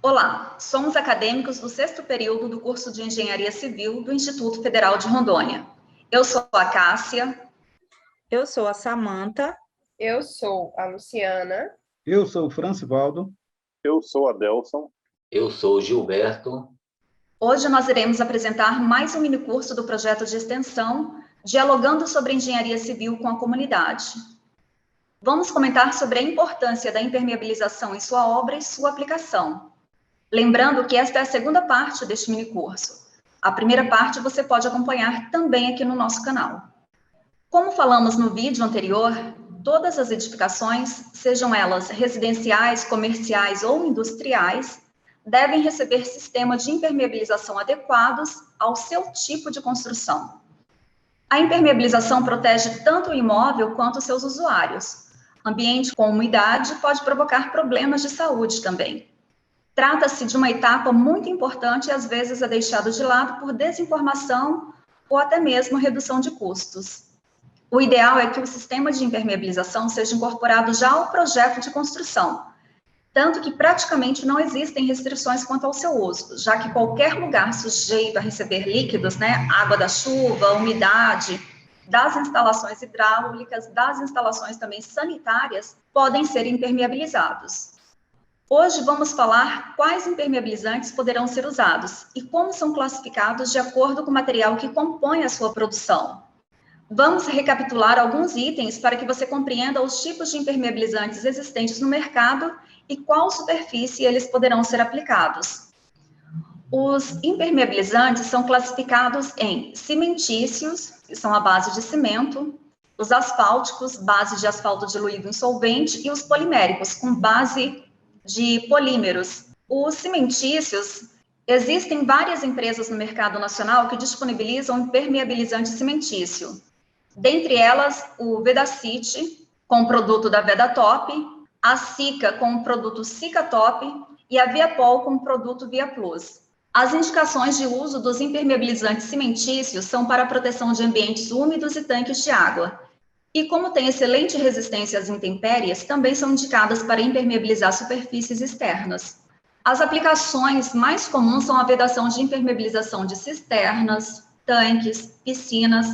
Olá, somos acadêmicos do sexto período do curso de Engenharia Civil do Instituto Federal de Rondônia. Eu sou a Cássia. Eu sou a Samanta. Eu sou a Luciana. Eu sou o Francivaldo. Eu sou a Delson. Eu sou o Gilberto. Hoje nós iremos apresentar mais um minicurso do projeto de extensão, dialogando sobre engenharia civil com a comunidade. Vamos comentar sobre a importância da impermeabilização em sua obra e sua aplicação. Lembrando que esta é a segunda parte deste minicurso. A primeira parte você pode acompanhar também aqui no nosso canal. Como falamos no vídeo anterior, todas as edificações, sejam elas residenciais, comerciais ou industriais, devem receber sistemas de impermeabilização adequados ao seu tipo de construção. A impermeabilização protege tanto o imóvel quanto os seus usuários. Ambiente com umidade pode provocar problemas de saúde também. Trata-se de uma etapa muito importante e às vezes é deixado de lado por desinformação ou até mesmo redução de custos. O ideal é que o sistema de impermeabilização seja incorporado já ao projeto de construção, tanto que praticamente não existem restrições quanto ao seu uso, já que qualquer lugar sujeito a receber líquidos, água da chuva, umidade, das instalações hidráulicas, das instalações também sanitárias, podem ser impermeabilizados. Hoje vamos falar quais impermeabilizantes poderão ser usados e como são classificados de acordo com o material que compõe a sua produção. Vamos recapitular alguns itens para que você compreenda os tipos de impermeabilizantes existentes no mercado e qual superfície eles poderão ser aplicados. Os impermeabilizantes são classificados em cimentícios, que são a base de cimento, os asfálticos, base de asfalto diluído em solvente, e os poliméricos, com base de polímeros. Os cimentícios, existem várias empresas no mercado nacional que disponibilizam impermeabilizante cimentício. Dentre elas, o Vedacity, com o produto da Vedatop, a Sika com o produto Sikatop e a Viapol com o produto Viaplus. As indicações de uso dos impermeabilizantes cimentícios são para a proteção de ambientes úmidos e tanques de água. E como tem excelente resistência às intempéries, também são indicadas para impermeabilizar superfícies externas. As aplicações mais comuns são a vedação de impermeabilização de cisternas, tanques, piscinas,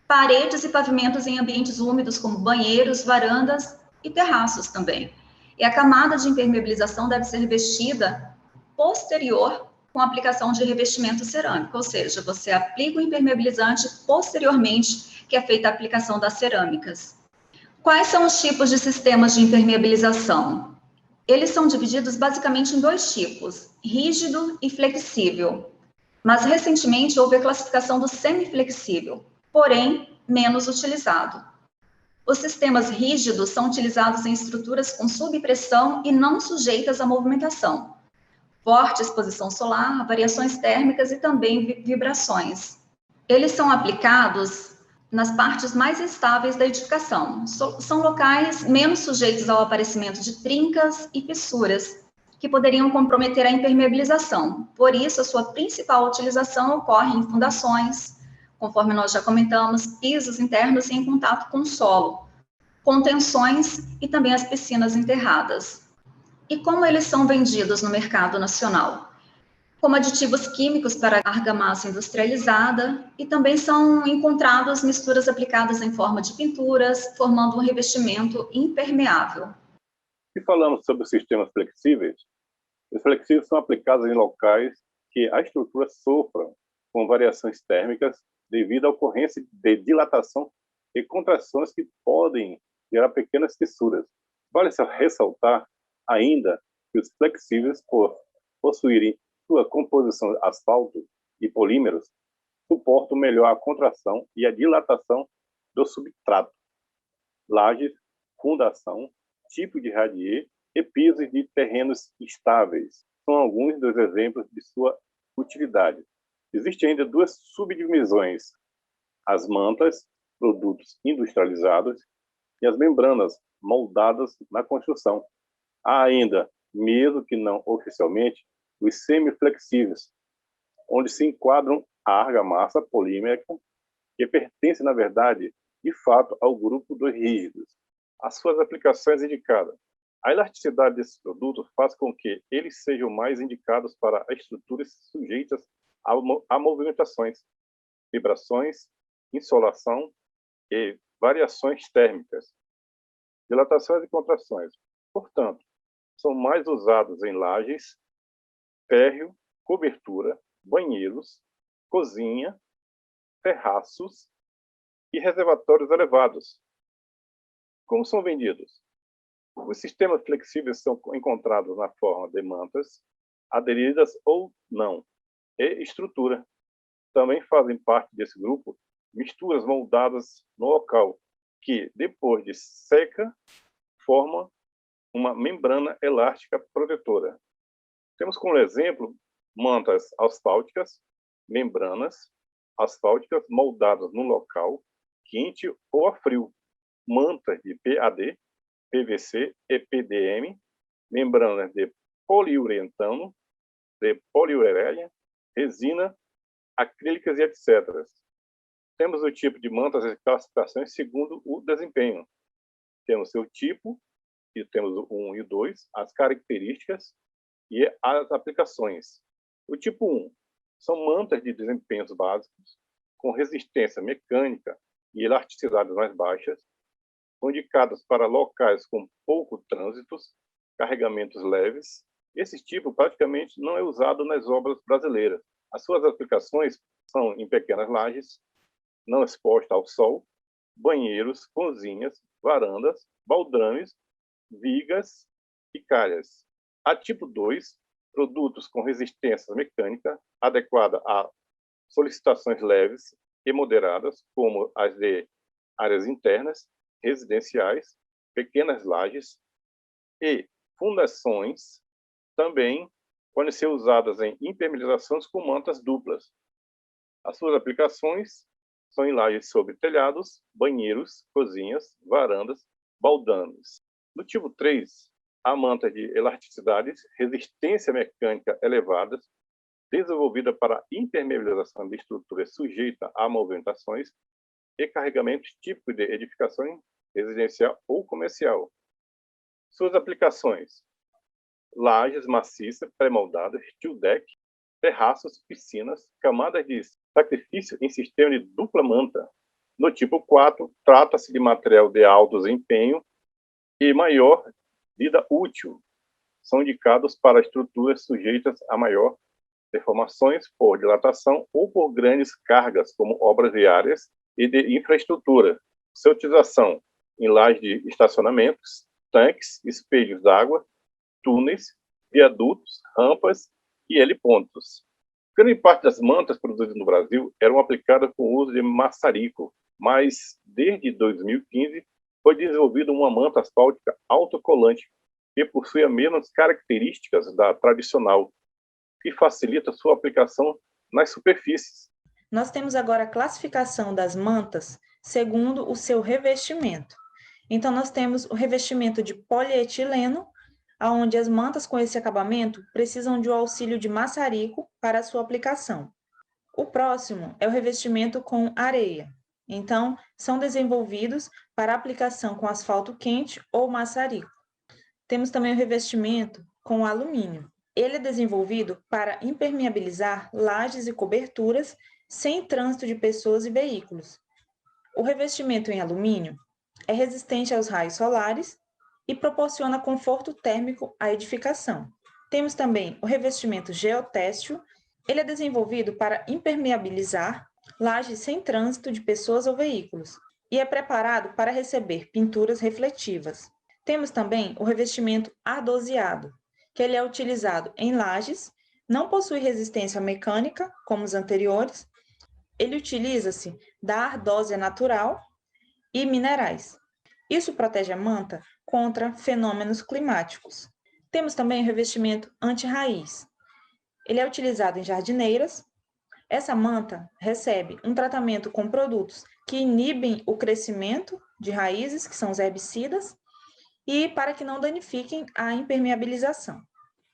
paredes e pavimentos em ambientes úmidos como banheiros, varandas e terraços também. E a camada de impermeabilização deve ser revestida posterior com a aplicação de revestimento cerâmico, ou seja, você aplica o impermeabilizante posteriormente que é feita a aplicação das cerâmicas. Quais são os tipos de sistemas de impermeabilização? Eles são divididos basicamente em dois tipos, rígido e flexível. Mas recentemente houve a classificação do semiflexível, porém menos utilizado. Os sistemas rígidos são utilizados em estruturas com subpressão e não sujeitas à movimentação. Forte exposição solar, variações térmicas e também vibrações. Eles são aplicados nas partes mais estáveis da edificação. São locais menos sujeitos ao aparecimento de trincas e fissuras, que poderiam comprometer a impermeabilização. Por isso, a sua principal utilização ocorre em fundações, conforme nós já comentamos, pisos internos em contato com o solo, contenções e também as piscinas enterradas. E como eles são vendidos no mercado nacional? Como aditivos químicos para argamassa industrializada, e também são encontradas misturas aplicadas em forma de pinturas, formando um revestimento impermeável. E falamos sobre sistemas flexíveis, os flexíveis são aplicados em locais que a estrutura sofra com variações térmicas devido à ocorrência de dilatação e contrações que podem gerar pequenas fissuras. Vale ressaltar ainda que os flexíveis, por possuírem sua composição asfalto e polímeros, suportam melhor a contração e a dilatação do substrato, lajes, fundação, tipo de radier e pisos de terrenos estáveis. São alguns dos exemplos de sua utilidade. Existem ainda duas subdivisões: as mantas, produtos industrializados, e as membranas, moldadas na construção. Há ainda, mesmo que não oficialmente, os semiflexíveis, onde se enquadram a argamassa polímerica, que pertence, na verdade, de fato, ao grupo dos rígidos. As suas aplicações indicadas: A elasticidade desses produtos faz com que eles sejam mais indicados para estruturas sujeitas a movimentações, vibrações, insolação e variações térmicas, dilatações e contrações. Portanto, são mais usados em lajes, térreo, cobertura, banheiros, cozinha, terraços e reservatórios elevados. Como são vendidos? Os sistemas flexíveis são encontrados na forma de mantas, aderidas ou não, e estrutura. Também fazem parte desse grupo misturas moldadas no local, que, depois de seca, formam uma membrana elástica protetora. Temos como exemplo mantas asfálticas, membranas asfálticas moldadas no local, quente ou a frio, mantas de PAD, PVC e PDM, membranas de poliuretano, de poliureia, resina, acrílicas e etc. Temos o tipo de mantas e classificações segundo o desempenho. Temos seu tipo, e temos o 1 e o 2, as características e as aplicações. O tipo 1 são mantas de desempenhos básicos, com resistência mecânica e elasticidade mais baixas, são indicadas para locais com pouco trânsitos, carregamentos leves. Esse tipo praticamente não é usado nas obras brasileiras. As suas aplicações são em pequenas lajes, não expostas ao sol, banheiros, cozinhas, varandas, baldrames, vigas e calhas. A tipo 2, produtos com resistência mecânica adequada a solicitações leves e moderadas, como as de áreas internas, residenciais, pequenas lajes e fundações, também podem ser usadas em impermeabilizações com mantas duplas. As suas aplicações são em lajes sobre telhados, banheiros, cozinhas, varandas, baldames. No tipo 3, há mantas de elasticidade, resistência mecânica elevadas, desenvolvida para impermeabilização de estruturas sujeitas a movimentações e carregamentos típicos de edificação residencial ou comercial. Suas aplicações: lajes maciças, pré-moldadas, steel deck, terraços, piscinas, camadas de sacrifício em sistema de dupla manta. No tipo 4, trata-se de material de alto desempenho e maior vida útil. São indicados para estruturas sujeitas a maior deformações por dilatação ou por grandes cargas, como obras viárias e de infraestrutura. Sua utilização em lajes de estacionamentos, tanques, espelhos d'água, túneis, viadutos, rampas e helipontos. Grande parte das mantas produzidas no Brasil eram aplicadas com o uso de maçarico, mas desde 2015 foi desenvolvida uma manta asfáltica autocolante que possui as mesmas características da tradicional, que facilita sua aplicação nas superfícies. Nós temos agora a classificação das mantas segundo o seu revestimento. Então, nós temos o revestimento de polietileno, onde as mantas com esse acabamento precisam de um auxílio de maçarico para a sua aplicação. O próximo é o revestimento com areia. Então, são desenvolvidos para aplicação com asfalto quente ou maçarico. Temos também o revestimento com alumínio. Ele é desenvolvido para impermeabilizar lajes e coberturas sem trânsito de pessoas e veículos. O revestimento em alumínio é resistente aos raios solares e proporciona conforto térmico à edificação. Temos também o revestimento geotêxtil. Ele é desenvolvido para impermeabilizar lajes sem trânsito de pessoas ou veículos e é preparado para receber pinturas refletivas. Temos também o revestimento ardoseado, que ele é utilizado em lajes, não possui resistência mecânica, como os anteriores. Ele utiliza-se da ardósia natural e minerais. Isso protege a manta contra fenômenos climáticos. Temos também o revestimento anti-raiz. Ele é utilizado em jardineiras. Essa manta recebe um tratamento com produtos que inibem o crescimento de raízes, que são os herbicidas, e para que não danifiquem a impermeabilização.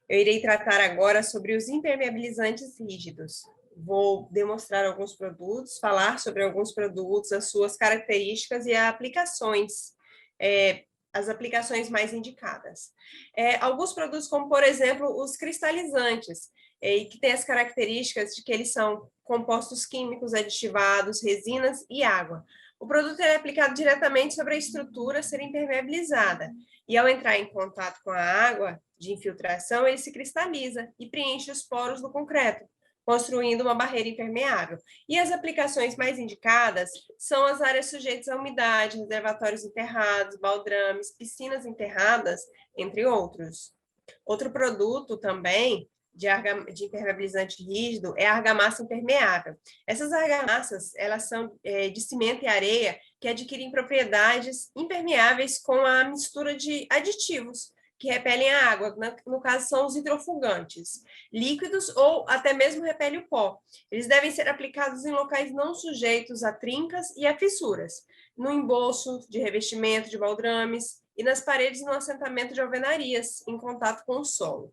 Eu irei tratar agora sobre os impermeabilizantes rígidos. Vou demonstrar alguns produtos, falar sobre alguns produtos, as suas características e aplicações. as aplicações mais indicadas. Alguns produtos, como, por exemplo, os cristalizantes, que têm as características de que eles são compostos químicos aditivados, resinas e água. O produto é aplicado diretamente sobre a estrutura ser impermeabilizada, e ao entrar em contato com a água de infiltração, ele se cristaliza e preenche os poros do concreto, construindo uma barreira impermeável. E as aplicações mais indicadas são as áreas sujeitas à umidade, reservatórios enterrados, baldrames, piscinas enterradas, entre outros. Outro produto também de impermeabilizante rígido é a argamassa impermeável. Essas argamassas, elas são de cimento e areia que adquirem propriedades impermeáveis com a mistura de aditivos que repelem a água, no caso são os hidrofugantes, líquidos ou até mesmo repelem o pó. Eles devem ser aplicados em locais não sujeitos a trincas e a fissuras, no embolso de revestimento de baldrames e nas paredes no assentamento de alvenarias, em contato com o solo.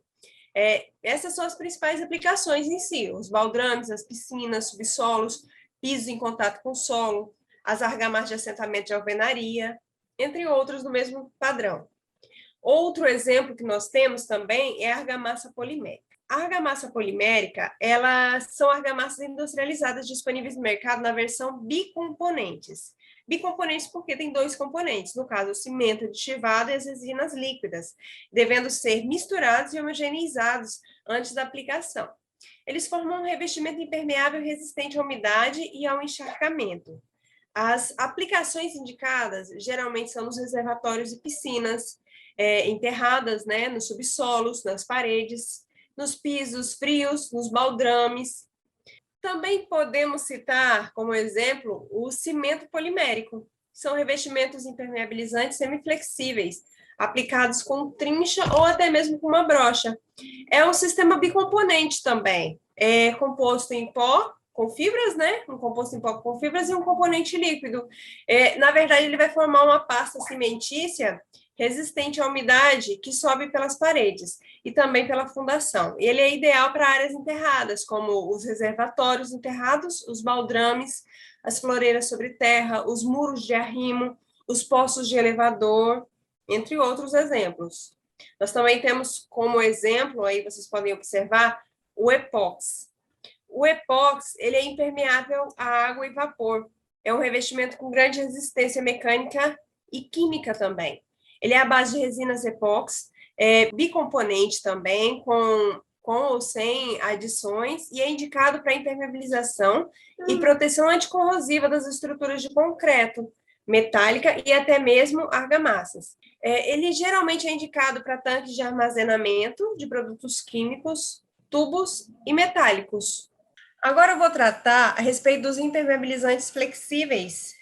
Essas são as principais aplicações em si, os baldrames, as piscinas, subsolos, pisos em contato com o solo, as argamas de assentamento de alvenaria, entre outros do mesmo padrão. Outro exemplo que nós temos também é a argamassa polimérica. A argamassa polimérica, elas são argamassas industrializadas disponíveis no mercado na versão bicomponentes. Bicomponentes porque tem 2 componentes, no caso o cimento aditivado e as resinas líquidas, devendo ser misturados e homogeneizados antes da aplicação. Eles formam um revestimento impermeável resistente à umidade e ao encharcamento. As aplicações indicadas geralmente são nos reservatórios e piscinas, enterradas, né, nos subsolos, nas paredes, nos pisos frios, nos baldrames. Também podemos citar, como exemplo, o cimento polimérico. São revestimentos impermeabilizantes semiflexíveis, aplicados com trincha ou até mesmo com uma brocha. É um sistema bicomponente também. É composto em pó, com fibras, né? Um composto em pó com fibras e um componente líquido. Na verdade, ele vai formar uma pasta cimentícia resistente à umidade que sobe pelas paredes e também pela fundação. Ele é ideal para áreas enterradas, como os reservatórios enterrados, os baldrames, as floreiras sobre terra, os muros de arrimo, os poços de elevador, entre outros exemplos. Nós também temos como exemplo, aí vocês podem observar, o epóxi. O epóxi, ele é impermeável à água e vapor. É um revestimento com grande resistência mecânica e química também. Ele é à base de resinas epóxi, bicomponente também, com ou sem adições, e é indicado para impermeabilização e proteção anticorrosiva das estruturas de concreto, metálica e até mesmo argamassas. Ele geralmente é indicado para tanques de armazenamento de produtos químicos, tubos e metálicos. Agora eu vou tratar a respeito dos impermeabilizantes flexíveis,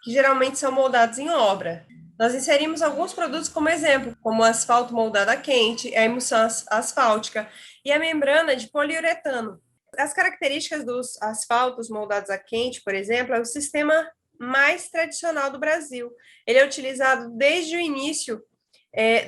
que geralmente são moldados em obra. Nós inserimos alguns produtos como exemplo, como o asfalto moldado a quente, a emulsão asfáltica e a membrana de poliuretano. As características dos asfaltos moldados a quente, por exemplo, é o sistema mais tradicional do Brasil. Ele é utilizado desde o início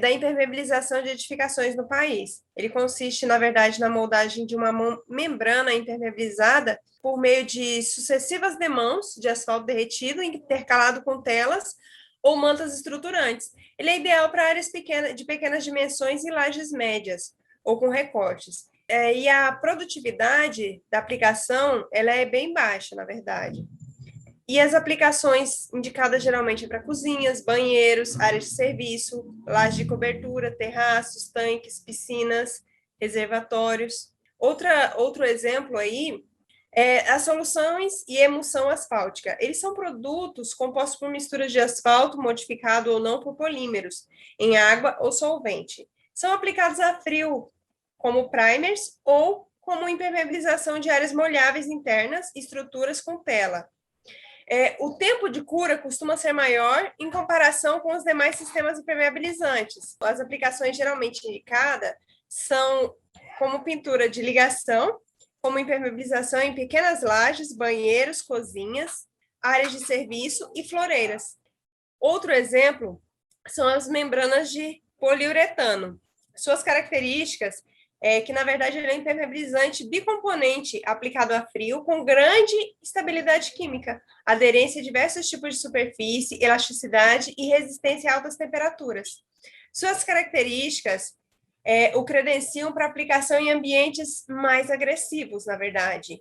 da impermeabilização de edificações no país. Ele consiste, na verdade, na moldagem de uma membrana impermeabilizada por meio de sucessivas demãos de asfalto derretido intercalado com telas ou mantas estruturantes. Ele é ideal para áreas de pequenas dimensões e lajes médias, ou com recortes. E a produtividade da aplicação ela é bem baixa, na verdade. E as aplicações indicadas geralmente para cozinhas, banheiros, áreas de serviço, lajes de cobertura, terraços, tanques, piscinas, reservatórios. Outro exemplo aí as soluções e emulsão asfáltica. Eles são produtos compostos por misturas de asfalto modificado ou não por polímeros, em água ou solvente. São aplicados a frio, como primers ou como impermeabilização de áreas molháveis internas e estruturas com tela. O tempo de cura costuma ser maior em comparação com os demais sistemas impermeabilizantes. As aplicações geralmente indicadas são como pintura de ligação, como impermeabilização em pequenas lajes, banheiros, cozinhas, áreas de serviço e floreiras. Outro exemplo são as membranas de poliuretano. Suas características que na verdade ele é um impermeabilizante bicomponente aplicado a frio com grande estabilidade química, aderência a diversos tipos de superfície, elasticidade e resistência a altas temperaturas. Suas características o credenciam para aplicação em ambientes mais agressivos, na verdade.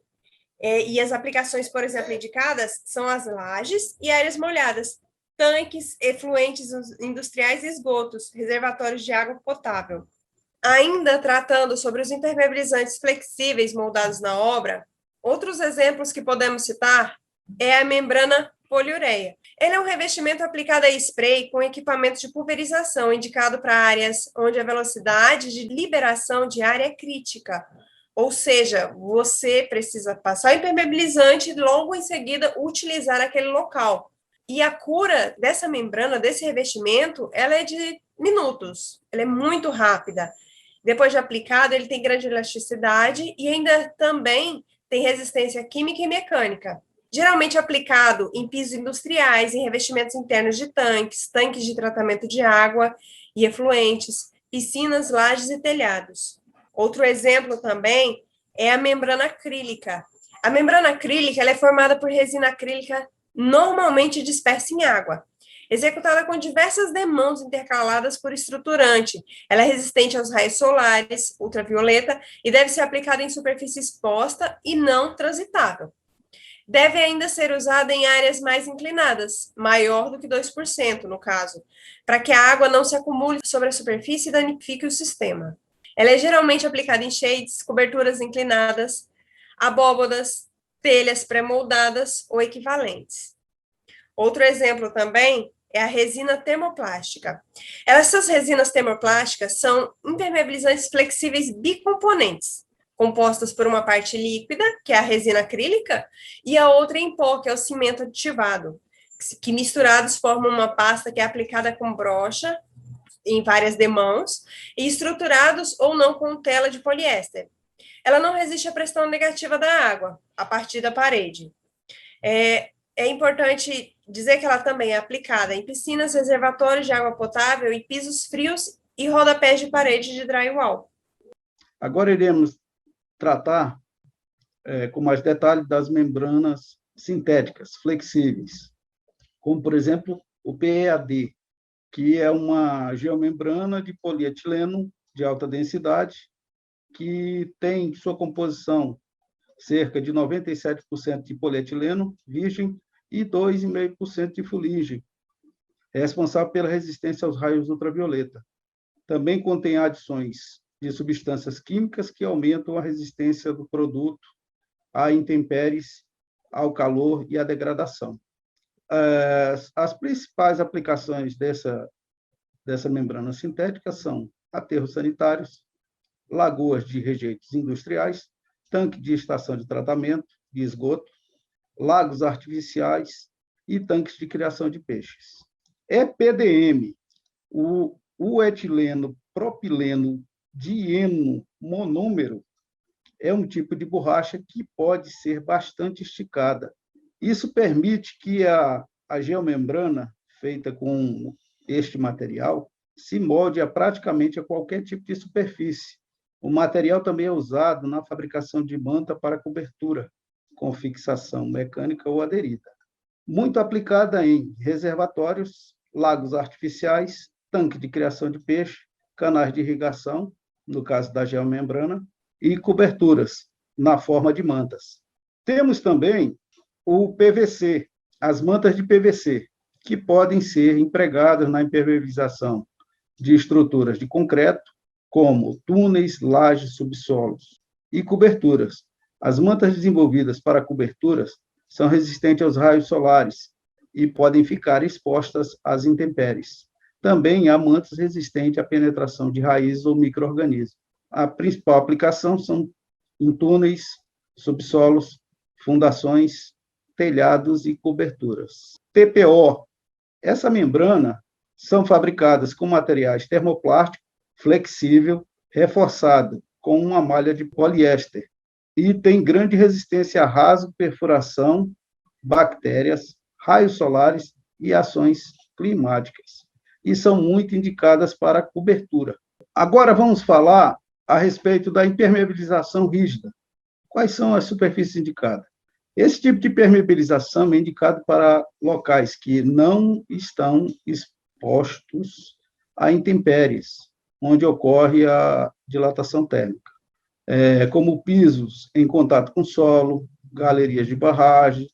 E as aplicações, por exemplo, indicadas são as lajes e áreas molhadas, tanques, efluentes industriais e esgotos, reservatórios de água potável. Ainda tratando sobre os impermeabilizantes flexíveis moldados na obra, outros exemplos que podemos citar é a membrana poliureia. Ele é um revestimento aplicado a spray com equipamento de pulverização, indicado para áreas onde a velocidade de liberação de ar é crítica. Ou seja, você precisa passar o impermeabilizante e logo em seguida utilizar aquele local. E a cura dessa membrana, desse revestimento, ela é de minutos, ela é muito rápida. Depois de aplicado, ele tem grande elasticidade e ainda também tem resistência química e mecânica. Geralmente aplicado em pisos industriais, em revestimentos internos de tanques, tanques de tratamento de água e efluentes, piscinas, lajes e telhados. Outro exemplo também é a membrana acrílica. A membrana acrílica ela é formada por resina acrílica normalmente dispersa em água, executada com diversas demãos intercaladas por estruturante. Ela é resistente aos raios solares, ultravioleta, e deve ser aplicada em superfície exposta e não transitável. Deve ainda ser usada em áreas mais inclinadas, maior do que 2%, no caso, para que a água não se acumule sobre a superfície e danifique o sistema. Ela é geralmente aplicada em shades, coberturas inclinadas, abóbodas, telhas pré-moldadas ou equivalentes. Outro exemplo também é a resina termoplástica. Essas resinas termoplásticas são impermeabilizantes flexíveis bicomponentes, compostas por uma parte líquida, que é a resina acrílica, e a outra em pó, que é o cimento aditivado, que misturados formam uma pasta que é aplicada com brocha em várias demãos, e estruturados ou não com tela de poliéster. Ela não resiste à pressão negativa da água, a partir da parede. É importante dizer que ela também é aplicada em piscinas, reservatórios de água potável e pisos frios e rodapés de parede de drywall. Agora iremos tratar com mais detalhe das membranas sintéticas, flexíveis, como, por exemplo, o PEAD, que é uma geomembrana de polietileno de alta densidade, que tem sua composição cerca de 97% de polietileno virgem e 2,5% de fuligem, responsável pela resistência aos raios ultravioleta. Também contém adições de substâncias químicas que aumentam a resistência do produto a intempéries, ao calor e à degradação. As principais aplicações dessa membrana sintética são aterros sanitários, lagoas de rejeitos industriais, tanque de estação de tratamento de esgoto, lagos artificiais e tanques de criação de peixes. EPDM, o etileno propileno dieno monômero, é um tipo de borracha que pode ser bastante esticada. Isso permite que a geomembrana, feita com este material, se molde praticamente a qualquer tipo de superfície. O material também é usado na fabricação de manta para cobertura, com fixação mecânica ou aderida. Muito aplicada em reservatórios, lagos artificiais, tanque de criação de peixe, canais de irrigação, no caso da geomembrana, e coberturas, na forma de mantas. Temos também o PVC, as mantas de PVC, que podem ser empregadas na impermeabilização de estruturas de concreto, como túneis, lajes, subsolos e coberturas. As mantas desenvolvidas para coberturas são resistentes aos raios solares e podem ficar expostas às intempéries. Também há mantas resistentes à penetração de raízes ou micro-organismos. A principal aplicação são em túneis, subsolos, fundações, telhados e coberturas. TPO. Essa membrana são fabricadas com materiais termoplástico, flexível, reforçado com uma malha de poliéster e tem grande resistência a rasgo, perfuração, bactérias, raios solares e ações climáticas. E são muito indicadas para cobertura. Agora vamos falar a respeito da impermeabilização rígida. Quais são as superfícies indicadas? Esse tipo de permeabilização é indicado para locais que não estão expostos a intempéries, onde ocorre a dilatação térmica, como pisos em contato com solo, galerias de barragem,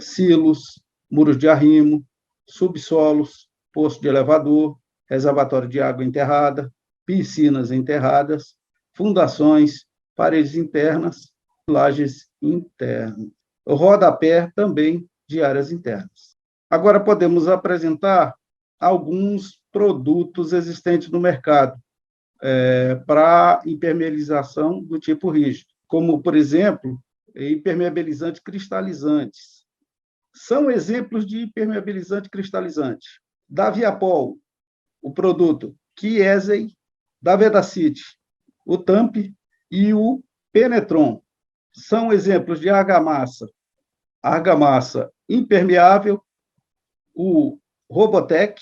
silos, muros de arrimo, subsolos, poço de elevador, reservatório de água enterrada, piscinas enterradas, fundações, paredes internas, lajes internas. O rodapé também de áreas internas. Agora podemos apresentar alguns produtos existentes no mercado para impermeabilização do tipo rígido, como, por exemplo, impermeabilizantes cristalizantes. São exemplos de impermeabilizante cristalizante. Da Viapol, o produto Chiesi, da Vedacity, o Tamp e o Penetron. São exemplos de argamassa impermeável, o Robotec,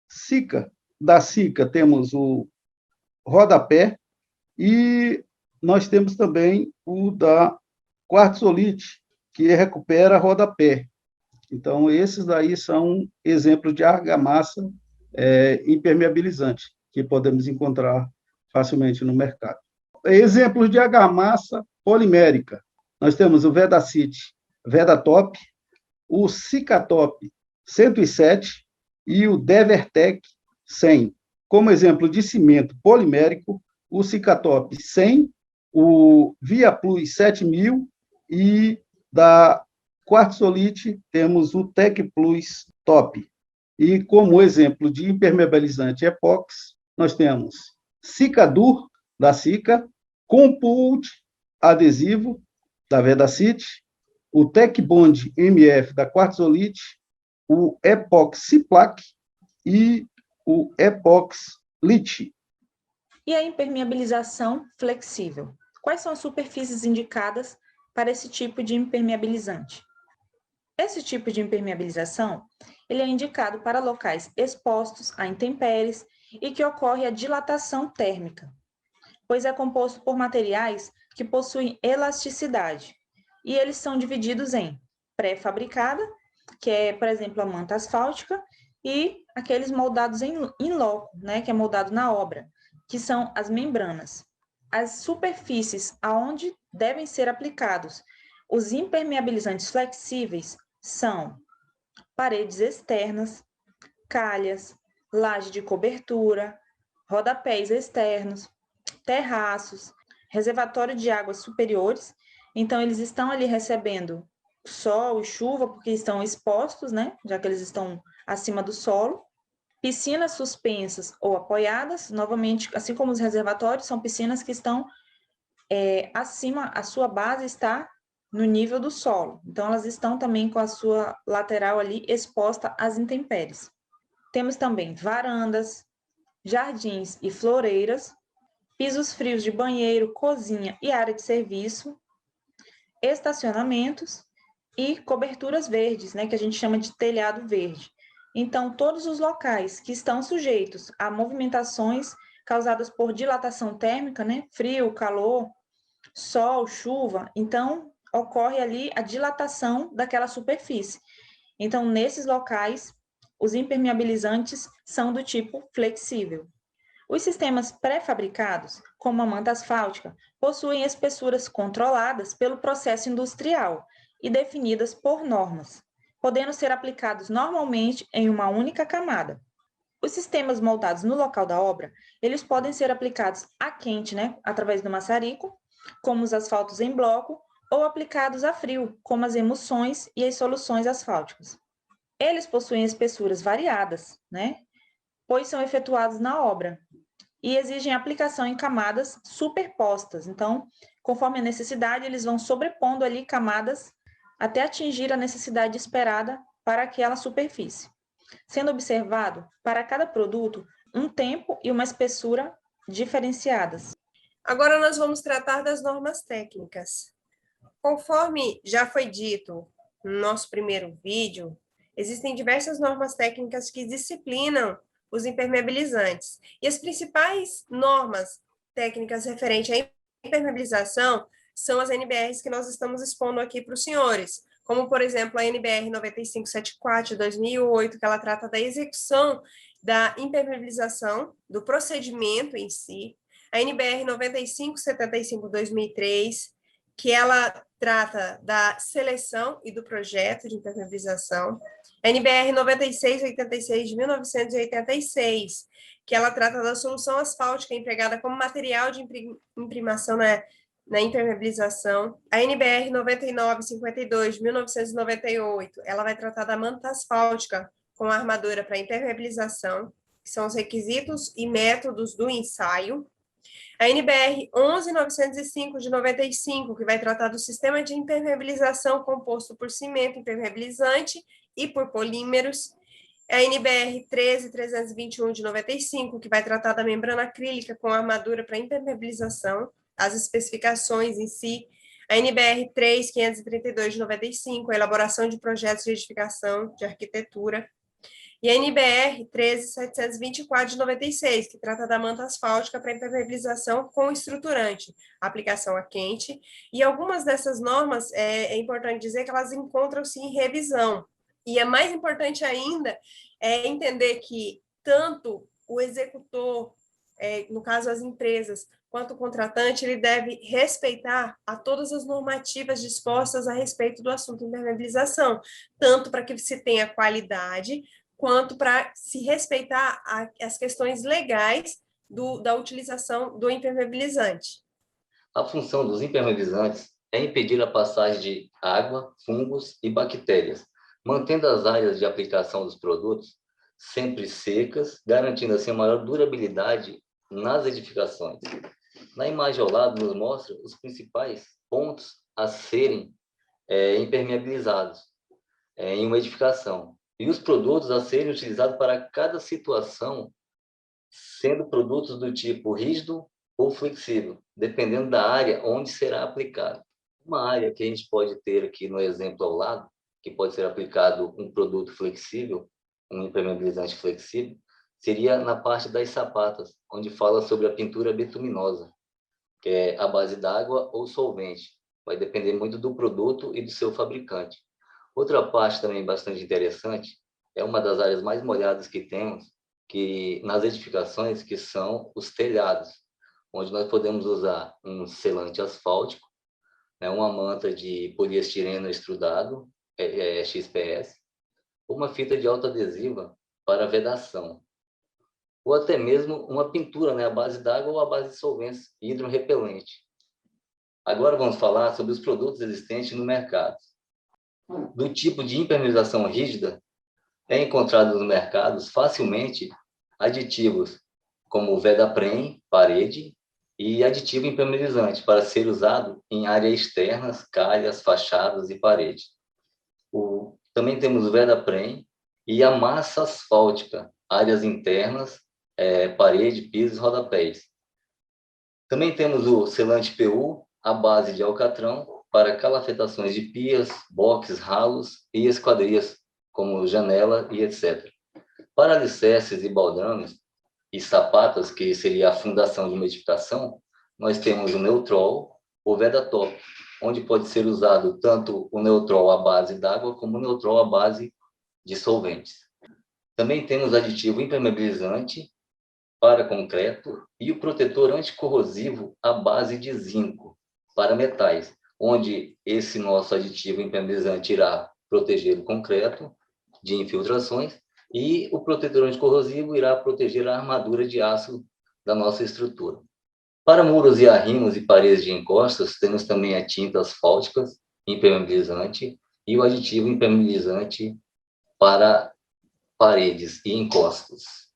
Sica, da Sica temos o Rodapé e nós temos também o da Quartzolite, que recupera rodapé. Então, esses daí são exemplos de argamassa impermeabilizante, que podemos encontrar facilmente no mercado. Exemplos de argamassa polimérica. Nós temos o Vedacity Vedatop, o Cicatop 107 e o Devertec 100. Como exemplo de cimento polimérico, o Cicatop 100, o Viaplus 7000 e da Quartzolite temos o Tec Plus Top. E como exemplo de impermeabilizante epóxi, nós temos Cicadur, da Sica, Compound adesivo, da Vedacity, o Tec Bond MF, da Quartzolite, o Epoxiplaque e o Epoxlite. E a impermeabilização flexível? Quais são as superfícies indicadas para esse tipo de impermeabilizante? Esse tipo de impermeabilização, ele é indicado para locais expostos a intempéries e que ocorre a dilatação térmica, pois é composto por materiais que possuem elasticidade, e eles são divididos em pré-fabricada, que é, por exemplo, a manta asfáltica, e aqueles moldados em loco, né, que é moldado na obra, que são as membranas. As superfícies aonde devem ser aplicados os impermeabilizantes flexíveis são paredes externas, calhas, laje de cobertura, rodapés externos, terraços, reservatório de águas superiores. Então, eles estão ali recebendo sol e chuva, porque estão expostos, né? Já que eles estão acima do solo. Piscinas suspensas ou apoiadas, novamente, assim como os reservatórios, são piscinas que estão acima, a sua base está no nível do solo. Então, elas estão também com a sua lateral ali exposta às intempéries. Temos também varandas, jardins e floreiras, pisos frios de banheiro, cozinha e área de serviço, estacionamentos e coberturas verdes, né, que a gente chama de telhado verde. Então, todos os locais que estão sujeitos a movimentações causadas por dilatação térmica, né, frio, calor, sol, chuva, então ocorre ali a dilatação daquela superfície. Então, nesses locais, os impermeabilizantes são do tipo flexível. Os sistemas pré-fabricados, como a manta asfáltica, possuem espessuras controladas pelo processo industrial e definidas por normas, podendo ser aplicados normalmente em uma única camada. Os sistemas moldados no local da obra, eles podem ser aplicados a quente, né, através do maçarico, como os asfaltos em bloco, ou aplicados a frio, como as emulsões e as soluções asfálticas. Eles possuem espessuras variadas, né, pois são efetuados na obra, e exigem aplicação em camadas superpostas. Então, conforme a necessidade, eles vão sobrepondo ali camadas até atingir a necessidade esperada para aquela superfície. Sendo observado, para cada produto, um tempo e uma espessura diferenciadas. Agora nós vamos tratar das normas técnicas. Conforme já foi dito no nosso primeiro vídeo, existem diversas normas técnicas que disciplinam os impermeabilizantes. E as principais normas técnicas referentes à impermeabilização são as NBRs que nós estamos expondo aqui para os senhores, como, por exemplo, a NBR 9574 de 2008, que ela trata da execução da impermeabilização, do procedimento em si, a NBR 9575 de 2003, que ela trata da seleção e do projeto de impermeabilização, a NBR 9686 de 1986, que ela trata da solução asfáltica empregada como material de imprimação na impermeabilização. A NBR 9952 de 1998, ela vai tratar da manta asfáltica com armadura para impermeabilização, que são os requisitos e métodos do ensaio. A NBR 11905 de 95, que vai tratar do sistema de impermeabilização composto por cimento impermeabilizante e por polímeros. A NBR 13321 de 95, que vai tratar da membrana acrílica com armadura para impermeabilização, as especificações em si. A NBR 3532 de 95, a elaboração de projetos de edificação, de arquitetura. E a NBR 13724 de 96, que trata da manta asfáltica para impermeabilização com estruturante, aplicação a quente. E algumas dessas normas, é importante dizer que elas encontram-se em revisão. E é mais importante ainda entender que tanto o executor, no caso as empresas, quanto o contratante, ele deve respeitar a todas as normativas dispostas a respeito do assunto impermeabilização, tanto para que se tenha qualidade, quanto para se respeitar as questões legais da utilização do impermeabilizante. A função dos impermeabilizantes é impedir a passagem de água, fungos e bactérias, mantendo as áreas de aplicação dos produtos sempre secas, garantindo assim a maior durabilidade nas edificações. Na imagem ao lado nos mostra os principais pontos a serem impermeabilizados em uma edificação e os produtos a serem utilizados para cada situação, sendo produtos do tipo rígido ou flexível, dependendo da área onde será aplicado. Uma área que a gente pode ter aqui no exemplo ao lado, que pode ser aplicado um produto flexível, um impermeabilizante flexível, seria na parte das sapatas, onde fala sobre a pintura bituminosa, que é a base d'água ou solvente. Vai depender muito do produto e do seu fabricante. Outra parte também bastante interessante, é uma das áreas mais molhadas que temos, que nas edificações, que são os telhados, onde nós podemos usar um selante asfáltico, uma manta de poliestireno extrudado, XPS, uma fita de autoadesiva para vedação, ou até mesmo uma pintura, à base d'água ou à base de solventes hidrorrepelente. Agora vamos falar sobre os produtos existentes no mercado. Do tipo de impermeabilização rígida, é encontrado nos mercados facilmente aditivos como o Vedaprem, parede, e aditivo impermeabilizante para ser usado em áreas externas, calhas, fachadas e paredes. Também temos o Vedaprem e a massa asfáltica, áreas internas, parede, pisos e rodapés. Também temos o selante PU, à base de alcatrão, para calafetações de pias, boxes, ralos e esquadrias, como janela e etc. Para alicerces e baldrames e sapatas, que seria a fundação de uma edificação, nós temos o Neutrol ou Vedatop, onde pode ser usado tanto o Neutrol à base d'água como o Neutrol à base de solventes. Também temos aditivo impermeabilizante para concreto e o protetor anticorrosivo à base de zinco para metais, onde esse nosso aditivo impermeabilizante irá proteger o concreto de infiltrações e o protetor anticorrosivo irá proteger a armadura de aço da nossa estrutura. Para muros e arrimos e paredes de encostas, temos também a tinta asfáltica impermeabilizante e o aditivo impermeabilizante para paredes e encostas.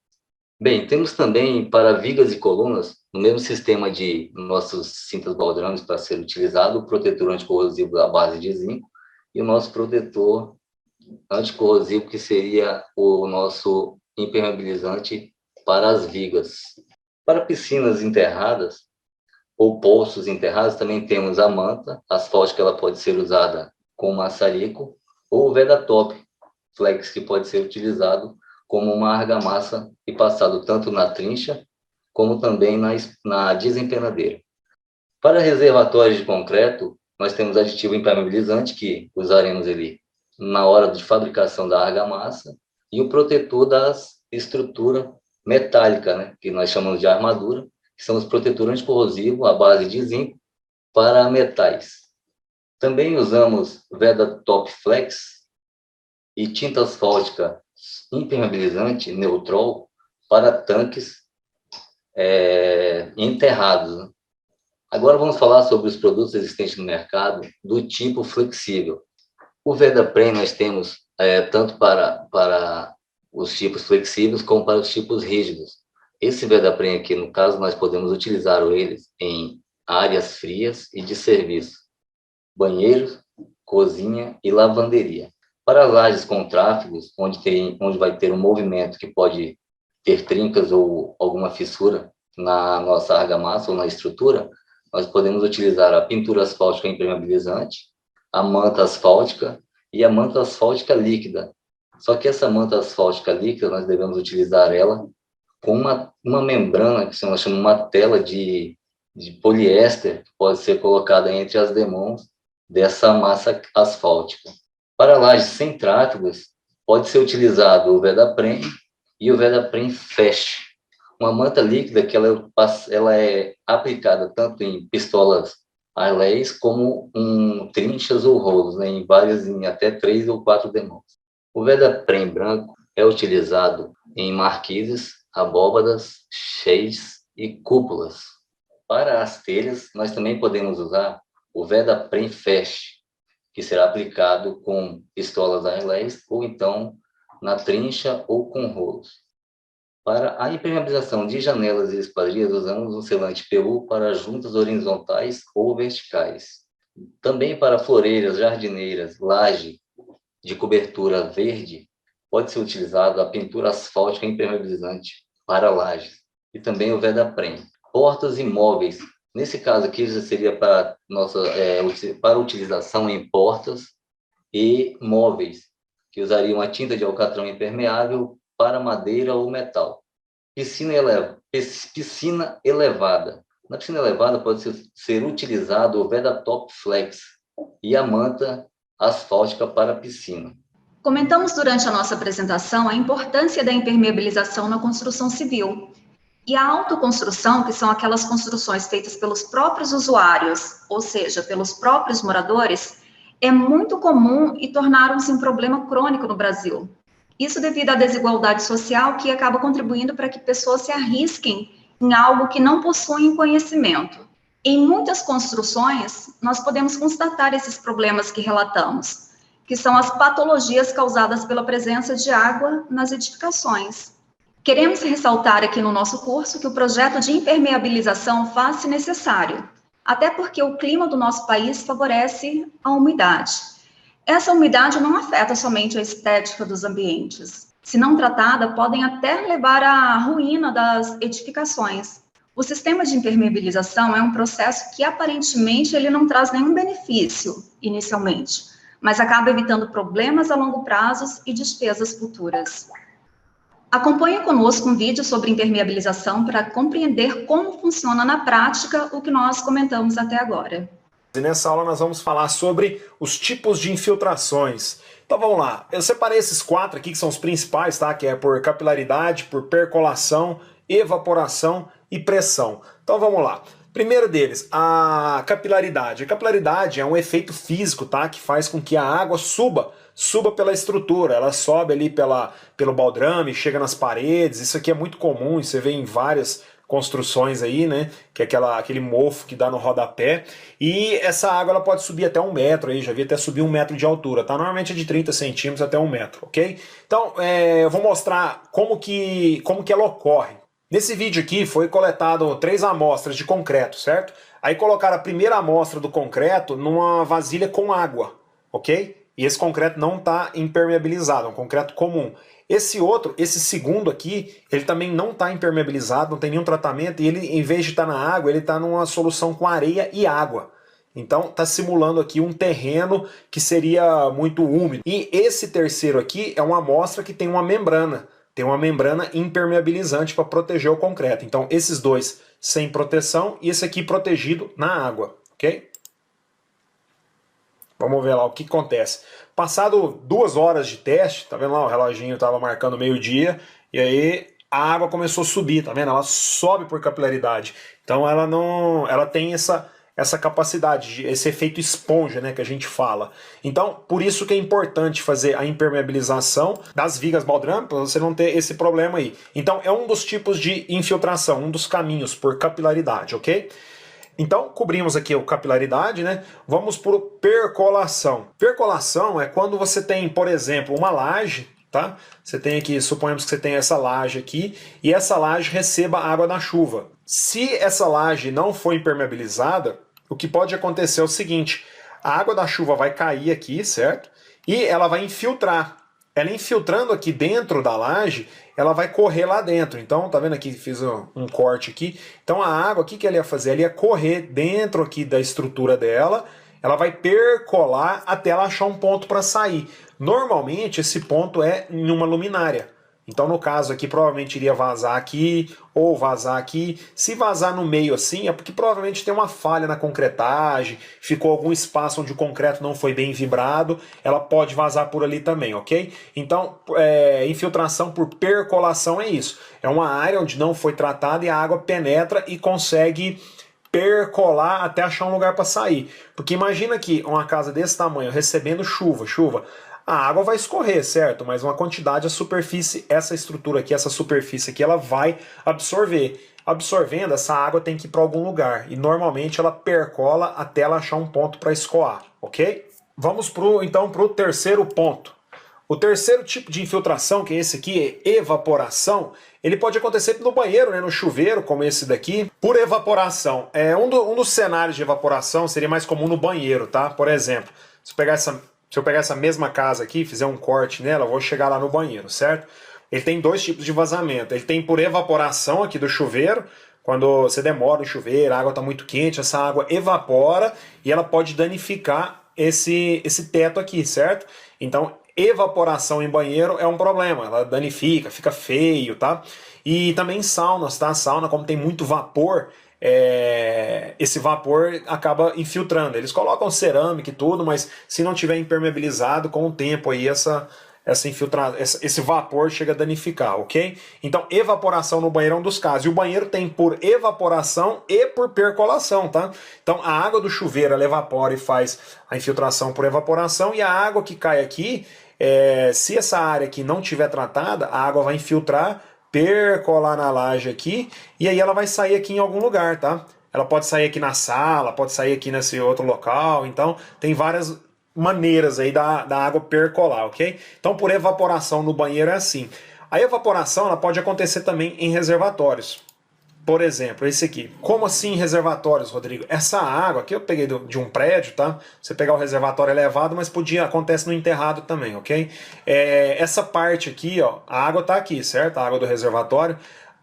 Bem, temos também para vigas e colunas, no mesmo sistema de nossos cintas baldrames para ser utilizado, o protetor anticorrosivo à base de zinco e o nosso protetor anticorrosivo, que seria o nosso impermeabilizante para as vigas. Para piscinas enterradas ou poços enterrados, também temos a manta asfáltica, ela pode ser usada com maçarico, ou o Vedatop Flex, que pode ser utilizado como uma argamassa e passado tanto na trincha como também na desempenadeira. Para reservatórios de concreto, nós temos aditivo impermeabilizante, que usaremos ele na hora de fabricação da argamassa, e o protetor das estruturas metálicas, né, que nós chamamos de armadura, que são os protetores anticorrosivos à base de zinco para metais. Também usamos Veda Top Flex e tinta asfáltica impermeabilizante Neutrol para tanques enterrados, né? Agora vamos falar sobre os produtos existentes no mercado do tipo flexível. O Vedaprem nós temos tanto para os tipos flexíveis como para os tipos rígidos. Esse Vedaprem aqui, no caso, nós podemos utilizar eles em áreas frias e de serviço, banheiros, cozinha e lavanderia. Para lajes com tráfegos, onde vai ter um movimento que pode ter trincas ou alguma fissura na nossa argamassa ou na estrutura, nós podemos utilizar a pintura asfáltica impermeabilizante, a manta asfáltica e a manta asfáltica líquida. Só que essa manta asfáltica líquida, nós devemos utilizar ela com uma membrana, que nós chamamos uma tela de poliéster, que pode ser colocada entre as demãos dessa massa asfáltica. Para lajes sem tráfegos, pode ser utilizado o Vedaprem e o Vedaprem Fesh. Uma manta líquida que ela é aplicada tanto em pistolas airlays como em trinchas ou rolos, né, em até 3 ou 4 demãos. O Vedaprem branco é utilizado em marquises, abóbadas, shades e cúpulas. Para as telhas, nós também podemos usar o Vedaprem Fesh, que será aplicado com pistolas airlays ou então na trincha ou com rolos. Para a impermeabilização de janelas e esquadrias, usamos um selante PU para juntas horizontais ou verticais. Também para floreiras, jardineiras, laje de cobertura verde, pode ser utilizado a pintura asfáltica impermeabilizante para lajes e também o Vedaprem. Portas e móveis. Nesse caso aqui, já seria para utilização em portas e móveis, que usariam a tinta de alcatrão impermeável para madeira ou metal. Piscina elevada. Na piscina elevada pode ser utilizado o Vedatop Flex e a manta asfáltica para a piscina. Comentamos durante a nossa apresentação a importância da impermeabilização na construção civil. E a autoconstrução, que são aquelas construções feitas pelos próprios usuários, ou seja, pelos próprios moradores, é muito comum e tornaram-se um problema crônico no Brasil. Isso devido à desigualdade social que acaba contribuindo para que pessoas se arrisquem em algo que não possuem conhecimento. Em muitas construções, nós podemos constatar esses problemas que relatamos, que são as patologias causadas pela presença de água nas edificações. Queremos ressaltar aqui no nosso curso que o projeto de impermeabilização faz-se necessário, até porque o clima do nosso país favorece a umidade. Essa umidade não afeta somente a estética dos ambientes. Se não tratada, podem até levar à ruína das edificações. O sistema de impermeabilização é um processo que aparentemente ele não traz nenhum benefício inicialmente, mas acaba evitando problemas a longo prazo e despesas futuras. Acompanhe conosco um vídeo sobre impermeabilização para compreender como funciona na prática o que nós comentamos até agora. E nessa aula nós vamos falar sobre os tipos de infiltrações. Então vamos lá, eu separei esses 4 aqui que são os principais, tá? Que é por capilaridade, por percolação, evaporação e pressão. Então vamos lá. Primeiro deles, a capilaridade. A capilaridade é um efeito físico, tá? Que faz com que a água suba pela estrutura, ela sobe ali pelo baldrame, chega nas paredes. Isso aqui é muito comum, você vê em várias construções aí, né, que é aquele mofo que dá no rodapé, e essa água ela pode subir até 1 metro, aí, já vi até subir 1 metro de altura, tá? Normalmente é de 30 centímetros até 1 metro, ok? Então, eu vou mostrar como que ela ocorre. Nesse vídeo aqui foi coletado 3 amostras de concreto, certo? Aí colocaram a primeira amostra do concreto numa vasilha com água, ok? E esse concreto não está impermeabilizado, é um concreto comum. Esse segundo aqui, ele também não está impermeabilizado, não tem nenhum tratamento, e ele, em vez de estar na água, ele está numa solução com areia e água. Então está simulando aqui um terreno que seria muito úmido. E esse terceiro aqui é uma amostra que tem uma membrana, tem uma membrana impermeabilizante para proteger o concreto. Então, esses dois sem proteção e esse aqui protegido na água, ok? Vamos ver lá o que acontece. Passado 2 horas de teste, tá vendo lá, o reloginho estava marcando meio-dia, e aí a água começou a subir, tá vendo? Ela sobe por capilaridade. Então ela tem essa capacidade, esse efeito esponja, né, que a gente fala. Então, por isso que é importante fazer a impermeabilização das vigas baldrame, para você não ter esse problema aí. Então, é um dos tipos de infiltração, um dos caminhos por capilaridade, ok? Então, cobrimos aqui a capilaridade, né? Vamos por percolação. Percolação é quando você tem, por exemplo, uma laje, tá? Você tem aqui, suponhamos que você tem essa laje aqui, e essa laje receba água da chuva. Se essa laje não for impermeabilizada, o que pode acontecer é o seguinte, a água da chuva vai cair aqui, certo? E ela vai infiltrar. Ela infiltrando aqui dentro da laje, ela vai correr lá dentro. Então, tá vendo aqui, fiz um corte aqui. Então a água, o que ela ia fazer? Ela ia correr dentro aqui da estrutura dela, ela vai percolar até ela achar um ponto para sair. Normalmente esse ponto é em uma luminária. Então no caso aqui provavelmente iria vazar aqui ou vazar aqui. Se vazar no meio assim é porque provavelmente tem uma falha na concretagem, ficou algum espaço onde o concreto não foi bem vibrado, ela pode vazar por ali também, ok? Então infiltração por percolação é isso. É uma área onde não foi tratada e a água penetra e consegue percolar até achar um lugar para sair. Porque imagina que uma casa desse tamanho recebendo chuva, a água vai escorrer, certo? Mas uma quantidade, a superfície, essa estrutura aqui, essa superfície aqui, ela vai absorver. Absorvendo, essa água tem que ir para algum lugar. E normalmente ela percola até ela achar um ponto para escoar, ok? Vamos então para o terceiro ponto. O terceiro tipo de infiltração, que é esse aqui, é evaporação, ele pode acontecer no banheiro, né, no chuveiro, como esse daqui, por evaporação. Um dos cenários de evaporação seria mais comum no banheiro, tá? Por exemplo, se eu pegar essa mesma casa aqui, fizer um corte nela, eu vou chegar lá no banheiro, certo? Ele tem 2 tipos de vazamento. Ele tem por evaporação aqui do chuveiro, quando você demora no chuveiro, a água está muito quente, essa água evapora e ela pode danificar esse teto aqui, certo? Então, evaporação em banheiro é um problema, ela danifica, fica feio, tá? E também saunas, tá? Sauna, como tem muito vapor, esse vapor acaba infiltrando. Eles colocam cerâmica e tudo, mas se não tiver impermeabilizado, com o tempo aí esse vapor chega a danificar, ok? Então, evaporação no banheiro é um dos casos. E o banheiro tem por evaporação e por percolação, tá? Então, a água do chuveiro ela evapora e faz a infiltração por evaporação, e a água que cai aqui, se essa área aqui não tiver tratada, a água vai infiltrar, percolar na laje aqui, e aí ela vai sair aqui em algum lugar, tá? Ela pode sair aqui na sala, pode sair aqui nesse outro local, então tem várias maneiras aí da água percolar, ok? Então por evaporação no banheiro é assim. A evaporação ela pode acontecer também em reservatórios. Por exemplo, esse aqui. Como assim reservatórios, Rodrigo? Essa água aqui eu peguei de um prédio, tá? Você pegar o reservatório elevado, mas acontece no enterrado também, ok? Essa parte aqui, ó, a água tá aqui, certo? A água do reservatório.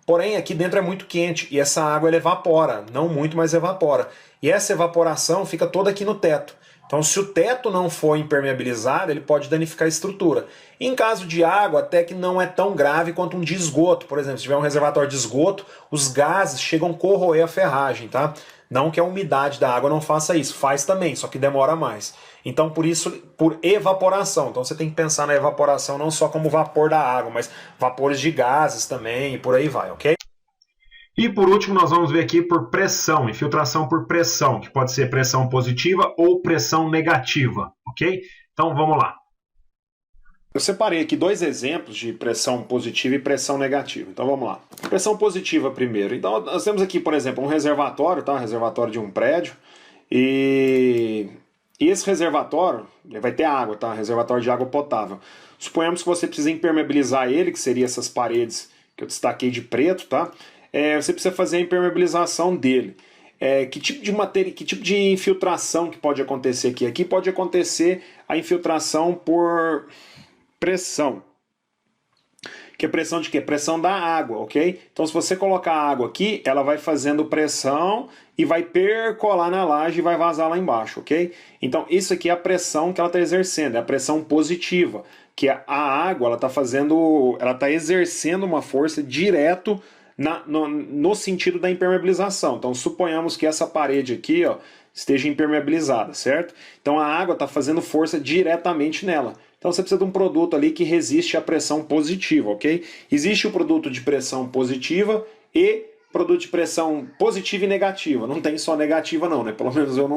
Porém, aqui dentro é muito quente e essa água ela evapora. Não muito, mas evapora. E essa evaporação fica toda aqui no teto. Então, se o teto não for impermeabilizado, ele pode danificar a estrutura. Em caso de água, até que não é tão grave quanto um de esgoto. Por exemplo, se tiver um reservatório de esgoto, os gases chegam a corroer a ferragem, tá? Não que a umidade da água não faça isso, faz também, só que demora mais. Então, por isso, por evaporação. Então, você tem que pensar na evaporação não só como vapor da água, mas vapores de gases também e por aí vai, ok? E por último, nós vamos ver aqui por pressão, infiltração por pressão, que pode ser pressão positiva ou pressão negativa, ok? Então vamos lá. Eu separei aqui 2 exemplos de pressão positiva e pressão negativa. Então vamos lá. Pressão positiva primeiro. Então nós temos aqui, por exemplo, um reservatório, tá? Um reservatório de um prédio. E esse reservatório vai ter água, tá? Reservatório de água potável. Suponhamos que você precisa impermeabilizar ele, que seria essas paredes que eu destaquei de preto, tá? Você precisa fazer a impermeabilização dele. Que tipo de infiltração que pode acontecer aqui? Aqui pode acontecer a infiltração por pressão. O Que é pressão de quê? Pressão da água, ok? Então, se você colocar a água aqui, ela vai fazendo pressão e vai percolar na laje e vai vazar lá embaixo, ok? Então, isso aqui é a pressão que ela está exercendo, é a pressão positiva, que a água, ela está exercendo uma força direto no sentido da impermeabilização. Então, suponhamos que essa parede aqui, ó, esteja impermeabilizada, certo? Então, a água está fazendo força diretamente nela. Então, você precisa de um produto ali que resiste à pressão positiva, ok? Existe o produto de pressão positiva e produto de pressão positiva e negativa. Não tem só negativa não, né? Pelo menos eu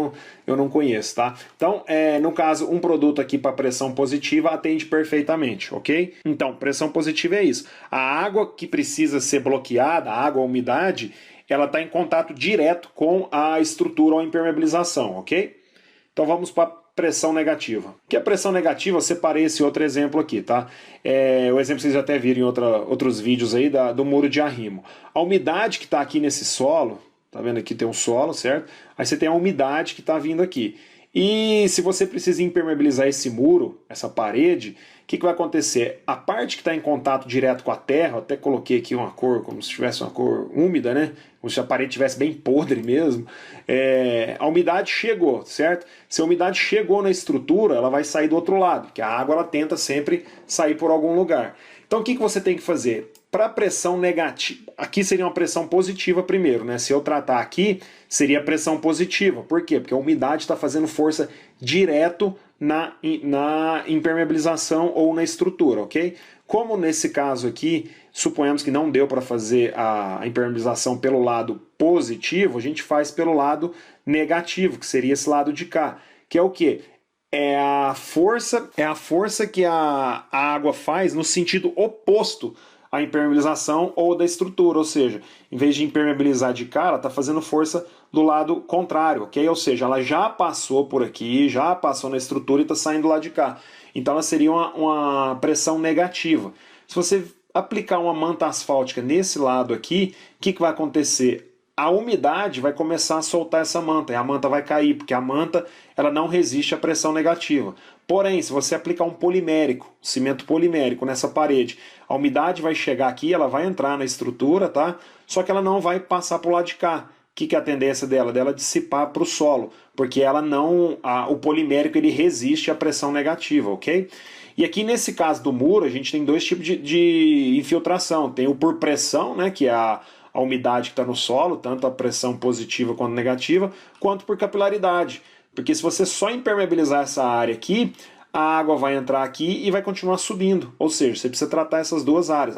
não conheço, tá? Então, no caso, um produto aqui para pressão positiva atende perfeitamente, ok? Então, pressão positiva é isso. A água que precisa ser bloqueada, a água, a umidade, ela está em contato direto com a estrutura ou a impermeabilização, ok? Então, vamos para pressão negativa. Que a pressão negativa, eu separei esse outro exemplo aqui, tá? O exemplo vocês até viram em outros vídeos aí do muro de arrimo. A umidade que está aqui nesse solo, tá vendo aqui tem um solo, certo? Aí você tem a umidade que está vindo aqui. E se você precisa impermeabilizar esse muro, essa parede, o que vai acontecer? A parte que está em contato direto com a terra, eu até coloquei aqui uma cor, como se tivesse uma cor úmida, né? Como se a parede estivesse bem podre mesmo. A umidade chegou, certo? Se a umidade chegou na estrutura, ela vai sair do outro lado, porque a água ela tenta sempre sair por algum lugar. Então o que você tem que fazer? Para pressão negativa, aqui seria uma pressão positiva primeiro, né? Se eu tratar aqui, seria pressão positiva. Por quê? Porque a umidade está fazendo força direto na impermeabilização ou na estrutura, ok? Como nesse caso aqui, suponhamos que não deu para fazer a impermeabilização pelo lado positivo, a gente faz pelo lado negativo, que seria esse lado de cá, que é o quê? É a força que a água faz no sentido oposto à impermeabilização ou da estrutura, ou seja, em vez de impermeabilizar de cá, ela está fazendo força do lado contrário, ok? Ou seja, ela já passou por aqui, já passou na estrutura e está saindo lá de cá. Então ela seria uma pressão negativa. Se você aplicar uma manta asfáltica nesse lado aqui, o que vai acontecer? A umidade vai começar a soltar essa manta e a manta vai cair, porque a manta ela não resiste à pressão negativa. Porém, se você aplicar um polimérico, cimento polimérico nessa parede, a umidade vai chegar aqui, ela vai entrar na estrutura, tá? Só que ela não vai passar para o lado de cá. O que é a tendência dela? Dela dissipar para o solo, porque ela não, o polimérico ele resiste à pressão negativa, ok? E aqui nesse caso do muro, a gente tem dois tipos de infiltração. Tem o por pressão, né, que é a umidade que está no solo, tanto a pressão positiva quanto negativa, quanto por capilaridade. Porque se você só impermeabilizar essa área aqui, a água vai entrar aqui e vai continuar subindo. Ou seja, você precisa tratar essas duas áreas,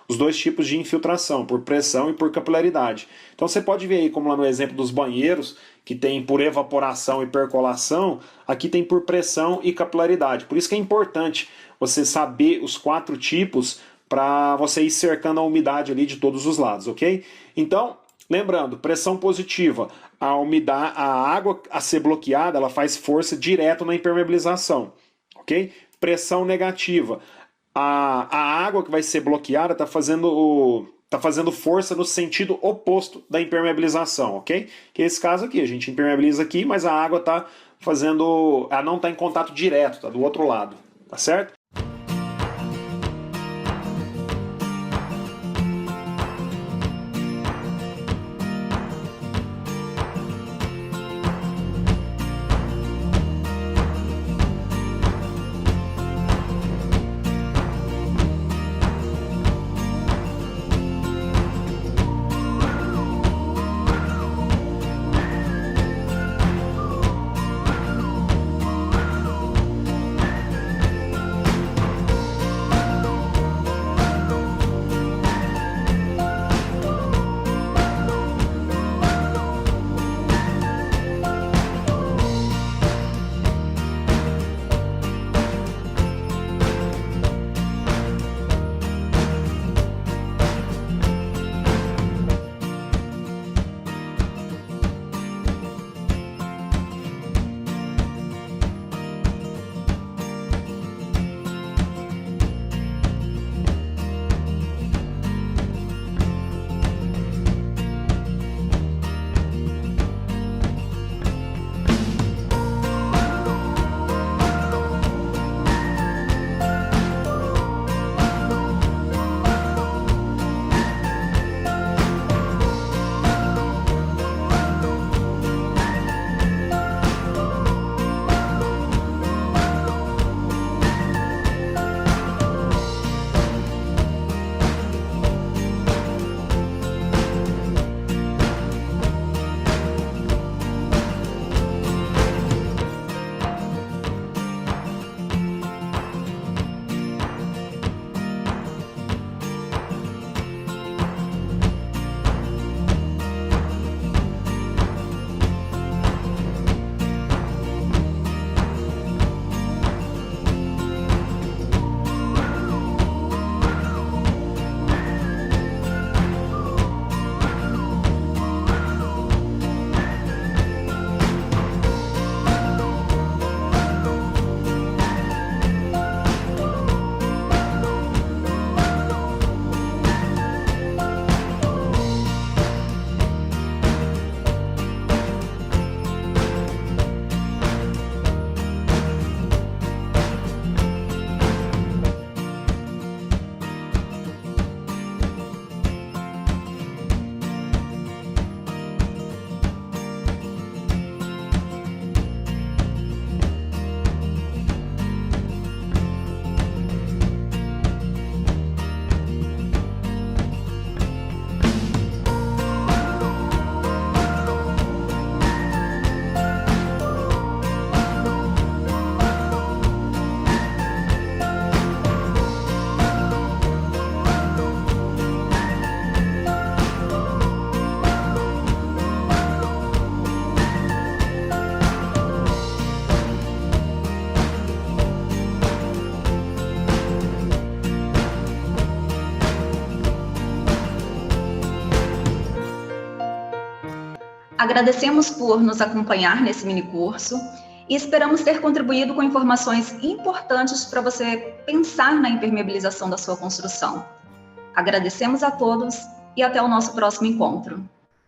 os dois tipos de infiltração, por pressão e por capilaridade. Então você pode ver aí, como lá no exemplo dos banheiros, que tem por evaporação e percolação, aqui tem por pressão e capilaridade. Por isso que é importante você saber os 4 tipos para você ir cercando a umidade ali de todos os lados, ok? Então, lembrando, pressão positiva, a água a ser bloqueada, ela faz força direto na impermeabilização, ok? Pressão negativa, a água que vai ser bloqueada está fazendo força no sentido oposto da impermeabilização, ok? Que é esse caso aqui, a gente impermeabiliza aqui, mas a água ela não está em contato direto, está do outro lado, tá certo? Agradecemos por nos acompanhar nesse minicurso e esperamos ter contribuído com informações importantes para você pensar na impermeabilização da sua construção. Agradecemos a todos e até o nosso próximo encontro.